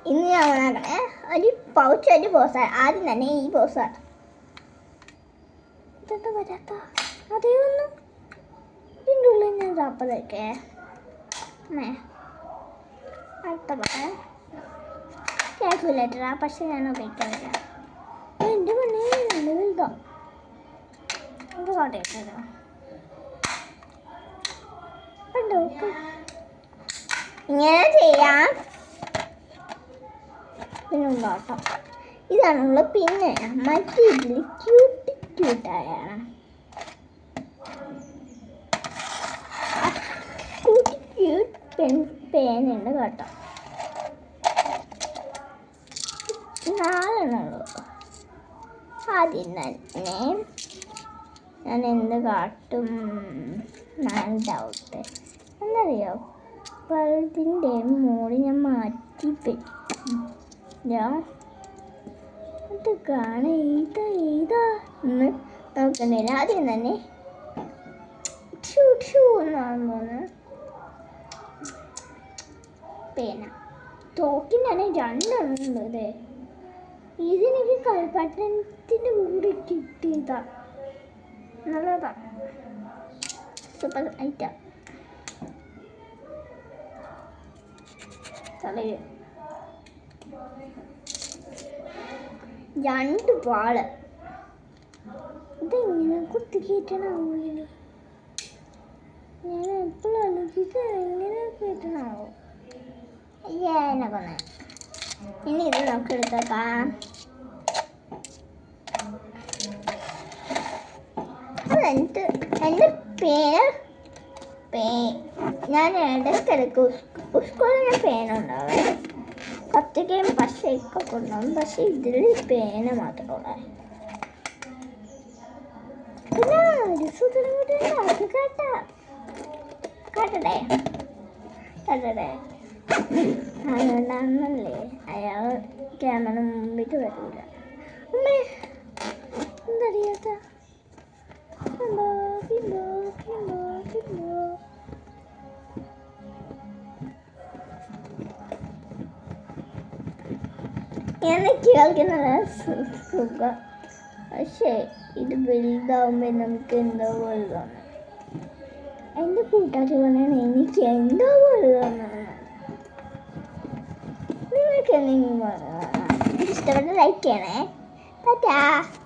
ഇന്ന് ഞാൻ ഉണ്ടാക്കണേ ഒരു പൗച്ച് ഒരു പോസാണ്. ആദ്യം തന്നെ ഈ പോസാണ്. ഇതെന്താ വരാത്ത അതേയൊന്ന് ഇതിൻ്റെ ഉള്ളിൽ ഞാൻ ചാപ്പതൊക്കെ അടുത്ത പറയാം കാൽക്കുലേറ്ററാ. പക്ഷെ ഞാൻ ഉപയോഗിക്കാറില്ല. എൻ്റെ മണ്ണേ നല്ല വലുതാ. എന്ത് കോട്ടയിട്ടത് കണ്ടോ? ഇങ്ങനെ ചെയ്യാം. പിന്നെ ഉണ്ടാക്കാം. ഇതാണുള്ള. പിന്നെ മറ്റേ ഇതിൽ ക്യൂട്ടായാണ്. പേനുണ്ട് കേട്ടോ. 4 എണ്ണുള്ളൂ. ആദ്യം തന്നെ ഞാൻ എന്ത് കാട്ടും? ഡൗട്ട് എന്നറിയോ? പഴുതിൻ്റെ മോള് ഞാൻ മാറ്റി അത് കാണാൻ ഏതാ എന്ന് നോക്കുന്നില്ല. ആദ്യം തന്നെ എന്നാണ് പേന. തോക്കിൻ്റെ തന്നെ 2 എണ്ണുള്ളത്. ഇതിനൊക്കെ കളിപ്പാട്ടത്തിൻ്റെ കൂടെ കിട്ടിയതാ. നല്ലതാ. സൂപ്പർ ഐറ്റാ. തലയിൽ 2 വാള്. ഇതെങ്ങനെ കുത്തി കയറ്റണാവോ? ഞാൻ എപ്പോഴും ആലോചിച്ച് എങ്ങനെ കയറ്റണാവോ? എന്നെ കൊന്നെ. ഇനി ഇത് നമുക്ക് എടുത്തേക്കാം. അതെനിക്ക് എൻ്റെ ഞാൻ ഇടയ്ക്കിടയ്ക്ക് സ്കൂളിൽ ഞാൻ പേനുണ്ടാവേ. കത്തിക്കയും പശയൊക്കെ കൊണ്ടുപോകും. പക്ഷെ ഇതിൽ പേന മാത്രമുള്ള. പിന്നെ ഒരു സുഖം കേട്ടടേ അതുകൊണ്ടാണല്ലേ അയാൾ ക്യാമറ മുമ്പിട്ട് വരില്ല. അമ്മേ എന്തറിയാത്ത എനിക്ക് കളിക്കുന്നത് സുഖം. പക്ഷേ ഇത് വലുതാവുമ്പോൾ നമുക്ക് എന്തോ പോലെ തോന്നും. എൻ്റെ കൂട്ടുകാർ പറഞ്ഞാൽ എനിക്ക് എന്തോ പോലെ തോന്നണം. നിങ്ങൾക്ക് എന്തെങ്കിലും ഇഷ്ടപ്പെട്ട ലൈക്ക് ചെയ്യണേ. ടാറ്റാ.